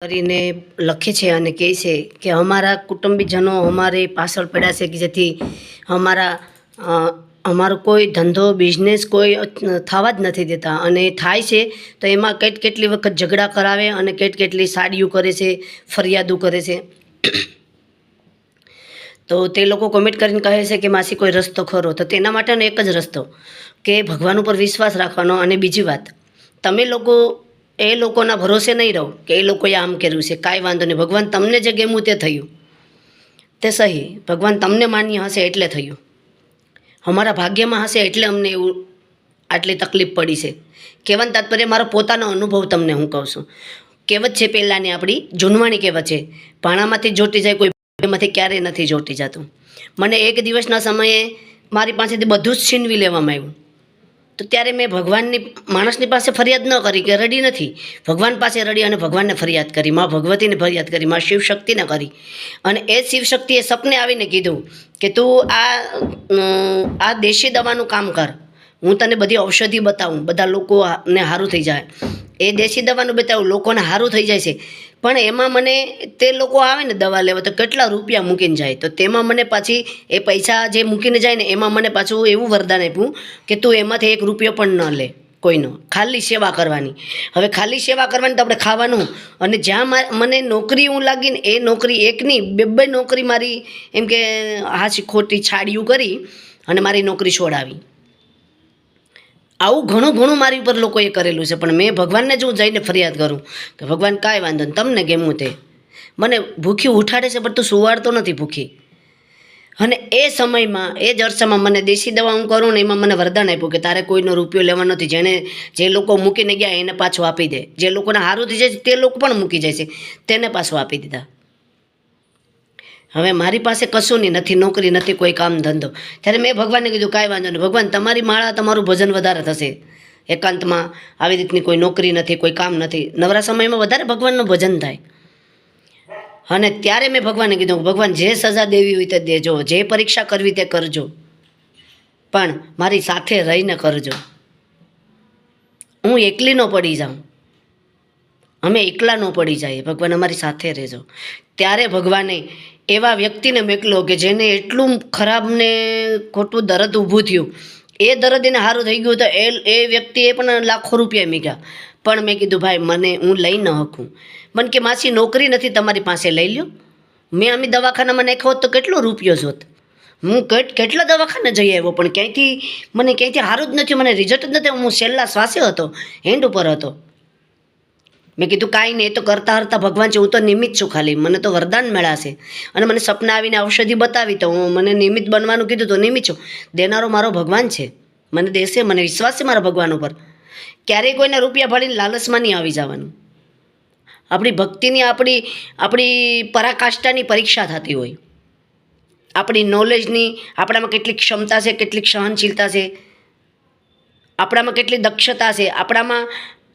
કરીને લખે છે અને કહે છે કે અમારા કુટુંબીજનો અમારે પાછળ પડ્યા છે કે જેથી અમારો કોઈ ધંધો બિઝનેસ કોઈ થવા જ નથી દેતા, અને થાય છે તો એમાં કેટલી વખત ઝઘડા કરાવે અને કેટલી સાડીઓ કરે છે, ફરિયાદો કરે છે. તો તે લોકો કોમેન્ટ કરીને કહે છે કે માસી કોઈ રસ્તો ખરો? તો તેના માટેનો એક જ રસ્તો કે ભગવાન ઉપર વિશ્વાસ રાખવાનો. અને બીજી વાત, તમે લોકો એ લોકોના ભરોસે નહીં રહો કે એ લોકોએ આમ કર્યું છે, કાંઈ વાંધો નહીં. ભગવાન તમને જે ગમ્યું તે થયું, તે સહી. ભગવાન તમને માન્ય હશે એટલે થયું, અમારા ભાગ્યમાં હશે એટલે અમને એવું આટલી તકલીફ પડી છે. કહેવાનું તાત્પર્ય મારો પોતાનો અનુભવ તમને હું કહું છું. કહેવત છે પહેલાંની, આપણી જૂનવાણી કહેવત છે, ભાણામાંથી જોટી જાય કોઈ એમાંથી ક્યારેય નથી જોટી જતું. મને એક દિવસના સમયે મારી પાસેથી બધું જ છીનવી લેવામાં આવ્યું. તો ત્યારે મેં ભગવાનની માણસની પાસે ફરિયાદ ન કરી કે રડી નથી, ભગવાન પાસે રડી અને ભગવાનને ફરિયાદ કરી, મા ભગવતીને ફરિયાદ કરી, મા શિવશક્તિને કરી. અને એ શિવશક્તિએ સપને આવીને કીધું કે તું આ દેશી દવાનું કામ કર, હું તને બધી ઔષધિ બતાવું, બધા લોકોને સારું થઈ જાય. એ દેશી દવાનું બતાવું, લોકોને સારું થઈ જાય છે. પણ એમાં મને તે લોકો આવે ને દવા લેવા તો કેટલા રૂપિયા મૂકીને જાય, તો તેમાં મને પાછી એ પૈસા જે મૂકીને જાય ને એમાં મને પાછું એવું વરદાન આપ્યું કે તું એમાંથી 1 રૂપિયો પણ ન લે કોઈનો, ખાલી સેવા કરવાની. હવે ખાલી સેવા કરવાની તો આપણે ખાવાનું. અને જ્યાં મને નોકરી હું લાગીને એ નોકરી એકની બે નોકરી મારી એમ કે હાચી ખોટી છાડિયું કરી અને મારી નોકરી છોડાવી. આવું ઘણું મારી ઉપર લોકોએ કરેલું છે. પણ મેં ભગવાનને જો જઈને ફરિયાદ કરું કે ભગવાન કાંઈ વાંધો નહીં, તમને ગમ્યું તે મને ભૂખી ઉઠાડે છે પણ તું સુવાડતો નથી ભૂખી. અને એ સમયમાં એ જ અરસામાં મને દેશી દવા હું કરું ને એમાં મને વરદાન આપ્યું કે તારે કોઈનો રૂપિયો લેવાનો નથી. જે લોકો મૂકીને ગયા એને પાછું આપી દે, જે લોકોને સારું થઈ જાય છે તે લોકો પણ મૂકી જાય છે તેને પાછું આપી દીધા. હવે મારી પાસે કશું નહીં, નથી નોકરી, નથી કોઈ કામ ધંધો. ત્યારે મેં ભગવાનને કીધું કાંઈ વાંધો નહીં ભગવાન, તમારી માળા તમારું ભજન વધારે થશે. એકાંતમાં આવી રીતની કોઈ નોકરી નથી, કોઈ કામ નથી, નવરા સમયમાં વધારે ભગવાનનું ભજન થાય. અને ત્યારે મેં ભગવાનને કીધું ભગવાન જે સજા દેવી હોય તે દેજો, જે પરીક્ષા કરવી તે કરજો, પણ મારી સાથે રહીને કરજો. હું એકલી ન પડી જાઉં, અમે એકલા ન પડી જાય, ભગવાન અમારી સાથે રહેજો. ત્યારે ભગવાને એવા વ્યક્તિને મોકલો કે જેને એટલું ખરાબ ને ખોટું દર્દ ઊભું થયું, એ દર્દ એને સારું થઈ ગયું. તો એ વ્યક્તિએ પણ લાખો રૂપિયા મૂક્યા. પણ મેં કીધું ભાઈ મને હું લઈ ન શકું. મને કે માસી નોકરી નથી તમારી પાસે, લઈ લ્યો. મેં અમે દવાખાનામાં નાખ્યો હોત તો કેટલો રૂપિયો જોત. હું કેટલા દવાખાને જઈ આવ્યો પણ ક્યાંયથી સારું જ નથી, મને રિઝલ્ટ જ નથી. હું છેલ્લા શ્વાસે હતો, હેન્ડ ઉપર હતો. મેં કીધું કાંઈ નહીં, એ તો કરતા હરતા ભગવાન છે, હું તો નિમિત્ત છું, ખાલી મને તો વરદાન મળ્યા. અને મને સપના આવીને ઔષધિ બતાવી તો હું મને નિમિત્ત બનવાનું કીધું તો નિમિત્ત છું. દેનારો મારો ભગવાન છે, મને દેશે, મને વિશ્વાસ છે મારા ભગવાન ઉપર. ક્યારેય કોઈને રૂપિયા ભળીને લાલચમાં નહીં આવી જવાનું. આપણી ભક્તિની આપણી પરાકાષ્ઠાની પરીક્ષા થતી હોય, આપણી નોલેજની, આપણામાં કેટલી ક્ષમતા છે, કેટલી સહનશીલતા છે, આપણામાં કેટલી દક્ષતા છે, આપણામાં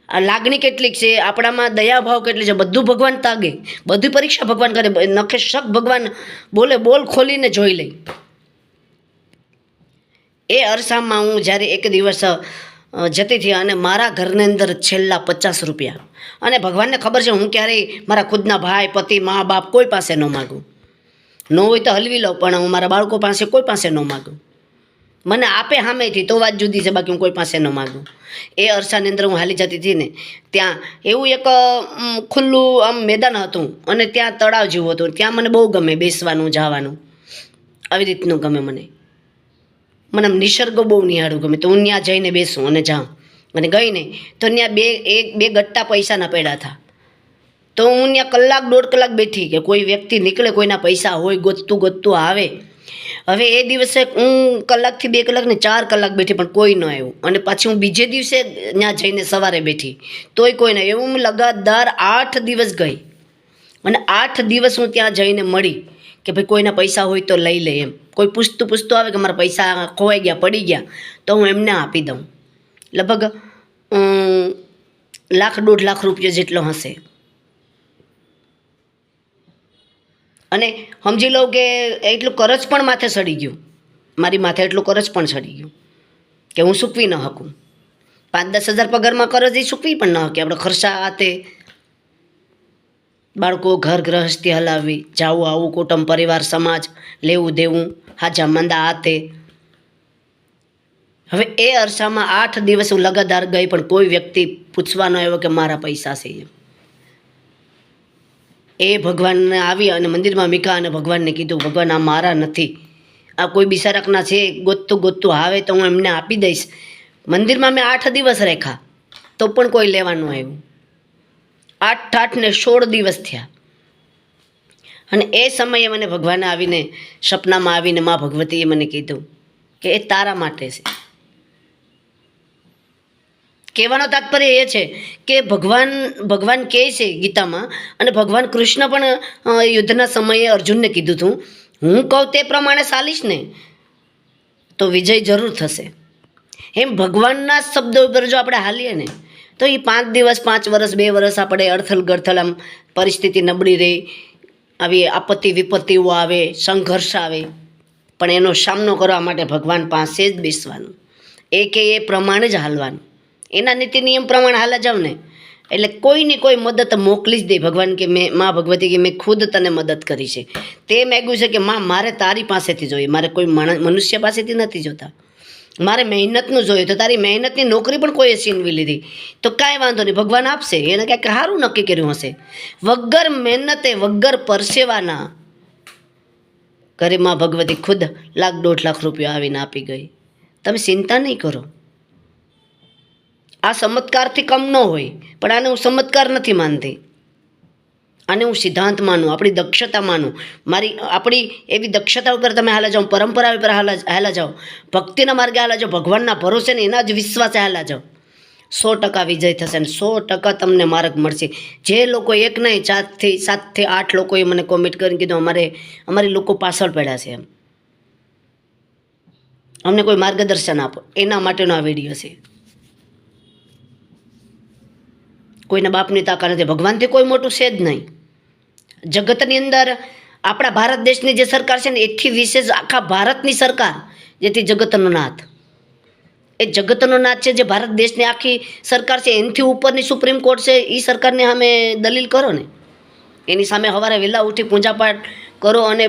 લાગણી કેટલીક છે, આપણામાં દયાભાવ કેટલી છે, બધું ભગવાન તાગે. બધી પરીક્ષા ભગવાન કરે. નખે શક ભગવાન બોલ ખોલીને જોઈ લે. એ અરસામાં હું જ્યારે એક દિવસ જતી હતી અને મારા ઘરની અંદર છેલ્લા 50 રૂપિયા, અને ભગવાનને ખબર છે હું ક્યારેય મારા ખુદના ભાઈ, પતિ, મા બાપ કોઈ પાસે ન માગું. ન હોય તો હલવી લઉં, પણ હું મારા બાળકો પાસે કોઈ પાસે ન માગું. મને આપે સામેથી તો વાત જુદી છે, બાકી હું કોઈ પાસે ન માગું. એ અરસાની અંદર હું હાલી જતી હતી ને, ત્યાં એવું એક ખુલ્લું આમ મેદાન હતું અને ત્યાં તળાવ જેવું હતું. ત્યાં મને બહુ ગમે બેસવાનું, જવાનું, આવી રીતનું ગમે મને આમ નિસર્ગ બહુ નિહાળું ગમે. તો હું ત્યાં જઈને બેસું અને જાઉં. અને ગઈને તો ત્યાં બે ગટ્ટા પૈસાના પડ્યા હતા. તો હું ત્યાં 1-1.5 કલાક બેઠી કે કોઈ વ્યક્તિ નીકળે, કોઈના પૈસા હોય, ગોતતું આવે. હવે એ દિવસે હું 1 કલાકથી 2 કલાક ને 4 કલાક બેઠી પણ કોઈ ન આવ્યું. અને પાછી હું બીજે દિવસે ત્યાં જઈને સવારે બેઠી તોય કોઈ નહીં. એવું હું લગાતાર 8 દિવસ ગઈ. અને 8 દિવસ હું ત્યાં જઈને મળી કે ભાઈ કોઈના પૈસા હોય તો લઈ લે એમ. કોઈ પૂછતું આવે કે મારા પૈસા ખોવાઈ ગયા, પડી ગયા, તો હું એમને આપી દઉં. લગભગ 1-1.5 લાખ રૂપિયા જેટલો હશે. અને સમજી લો કે એટલું કરજ પણ માથે ચડી ગયું, મારી માથે એટલું કરજ પણ ચડી ગયું કે હું ચૂકવી ન શકું. 5-10 હજાર પગારમાં કરજ એ ચૂકવી પણ ન શકે. આપણે ખર્ચા આ તે બાળકો ઘર ગૃહસ્થી હલાવવી, જાવું આવું, કુટુંબ પરિવાર સમાજ, લેવું દેવું, હાજા મંદા આ તે. હવે એ અરસામાં 8 દિવસ હું લગાતાર ગઈ, પણ કોઈ વ્યક્તિ પૂછવા ન આવ્યો કે મારા પૈસા છે. એ ભગવાનને આવી અને મંદિરમાં મીકા અને ભગવાનને કીધું, ભગવાન આ મારા નથી, આ કોઈ બિસારકના છે, ગોતતું ગોતતું આવે તો હું એમને આપી દઈશ. મંદિરમાં મેં 8 દિવસ રાખ્યા તો પણ કોઈ લેવાનું આવ્યું. 8 ને 16 દિવસ થયા. અને એ સમયે મને ભગવાને આવીને સપનામાં આવીને મા ભગવતીએ મને કીધું કે એ તારા માટે છે. કહેવાનો તાત્પર્ય એ છે કે ભગવાન કહે છે ગીતામાં, અને ભગવાન કૃષ્ણ પણ યુદ્ધના સમયે અર્જુનને કીધું હતું, હું કહું તે પ્રમાણે ચાલીશ ને તો વિજય જરૂર થશે. એમ ભગવાનના શબ્દો ઉપર જો આપણે હાલીએ ને તો એ 5 દિવસ 5 વર્ષ 2 વર્ષ આપણે અડથલ ગડથલ આમ પરિસ્થિતિ નબળી રહી, આવી આપત્તિ વિપત્તિઓ આવે, સંઘર્ષ આવે, પણ એનો સામનો કરવા માટે ભગવાન પાસે જ બેસવાનું, એ પ્રમાણે જ હાલવાનું, એના નીતિ નિયમ પ્રમાણે હાલા જાવ ને એટલે કોઈની કોઈ મદદ મોકલી જ દે. ભગવાન કે મેં મા ભગવતી કે મેં ખુદ તને મદદ કરી છે. તે માગ્યું છે કે માં મારે તારી પાસેથી જોઈએ, મારે કોઈ મનુષ્ય પાસેથી નથી જોતા, મારે મહેનતનું જોઈએ. તો તારી મહેનતની નોકરી પણ કોઈએ છીનવી લીધી તો કાંઈ વાંધો નહીં, ભગવાન આપશે. એને કાંઈક સારું નક્કી કર્યું હશે. વગર મહેનતે વગર પરસેવાના ઘરે મા ભગવતી ખુદ 1,00,000-1.5 લાખ રૂપિયા આવીને આપી ગઈ. તમે ચિંતા નહીં કરો. આ ચમત્કારથી કમ ન હોય, પણ આને હું ચમત્કાર નથી માનતી, આને હું સિદ્ધાંત માનું, આપણી દક્ષતા માનું. આપણી એવી દક્ષતા ઉપર તમે હાલા જાઓ, પરંપરા ઉપર હાલા જાઓ, ભક્તિના માર્ગે હાલા જાઓ, ભગવાનના ભરોસે ને એના જ વિશ્વાસે હાલા જાઓ, 100% વિજય થશે ને 100% તમને માર્ગ મળશે. જે લોકો એક નહીં 7 થી 8 લોકોએ મને કોમેન્ટ કરીને કીધું અમારી લોકો પાછળ પડ્યા છે, એમ અમને કોઈ માર્ગદર્શન આપો, એના માટેનો આ વિડીયો છે. કોઈના બાપની તાકાત નથી, ભગવાનથી કોઈ મોટું છે જ નહીં. જગતની અંદર આપણા ભારત દેશની જે સરકાર છે ને એથી વિશેષ આખા ભારતની સરકાર, જેથી જગતનો નાથ, એ જગતનો નાથ છે જે ભારત દેશની આખી સરકાર છે, એનાથી ઉપરની સુપ્રીમ કોર્ટ છે. એ સરકારની સામે દલીલ કરો ને, એની સામે સવારે વહેલા ઉઠી પૂજાપાઠ કરો અને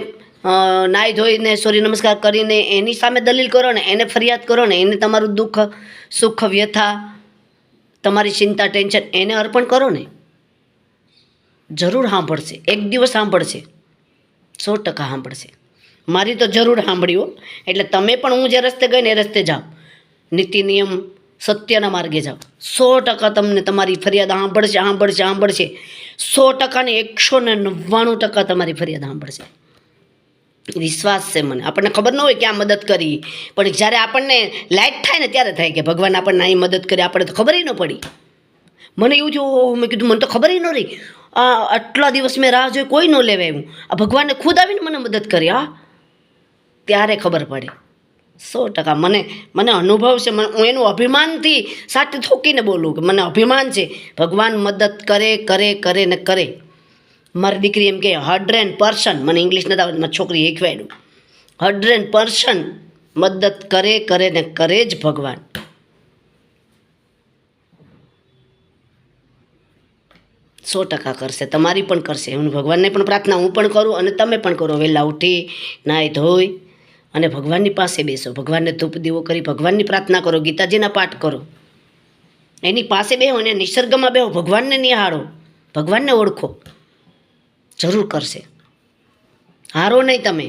નાહી ધોઈને સૂર્ય નમસ્કાર કરીને એની સામે દલીલ કરો ને, એને ફરિયાદ કરો ને, એને તમારું દુઃખ સુખ વ્યથા તમારી ચિંતા ટેન્શન એને અર્પણ કરો ને, જરૂર સાંભળશે. એક દિવસ સાંભળશે, 100% સાંભળશે. મારી તો જરૂર સાંભળ્યો. એટલે તમે પણ હું જે રસ્તે ગઈ ને એ રસ્તે જાઓ, નીતિ નિયમ સત્યના માર્ગે જાઓ, 100% તમને તમારી ફરિયાદ સાંભળશે. 100% ને 199% તમારી ફરિયાદ સાંભળશે. વિશ્વાસ છે મને. આપણને ખબર ન હોય ક્યાં મદદ કરી, પણ જ્યારે આપણને લાઈટ થાય ને ત્યારે થાય કે ભગવાન આપણને અહીં મદદ કરી. આપણે તો ખબર ન પડી. મને એવું થયું, મેં કીધું મને તો ખબર ન રહી, આટલા દિવસ મેં રાહ જોઈ, કોઈ ન લેવાય એવું, આ ભગવાનને ખુદ આવીને મને મદદ કરી. ત્યારે ખબર પડે. 100% મને અનુભવ છે. હું એનું અભિમાનથી સાથે થોકીને બોલું કે મને અભિમાન છે. ભગવાન મદદ કરે ને કરે. મારી દીકરી એમ કે 100%, મને ઇંગ્લિશ નથી આવડતું, મારી છોકરી શીખવાડ્યું, 100% મદદ કરે ને કરે જ ભગવાન. સો 100% કરશે, તમારી પણ કરશે. હું ભગવાનને પણ પ્રાર્થના હું પણ કરું અને તમે પણ કરો. વહેલા ઉઠી નાહી ધોઈ અને ભગવાનની પાસે બેસો, ભગવાનને ધૂપ દીવો કરી ભગવાનની પ્રાર્થના કરો, ગીતાજીના પાઠ કરો, એની પાસે બેહો અને નિસર્ગમાં બેહો, ભગવાનને નિહાળો, ભગવાનને ઓળખો. જરૂર કરશે. હારો નહીં તમે.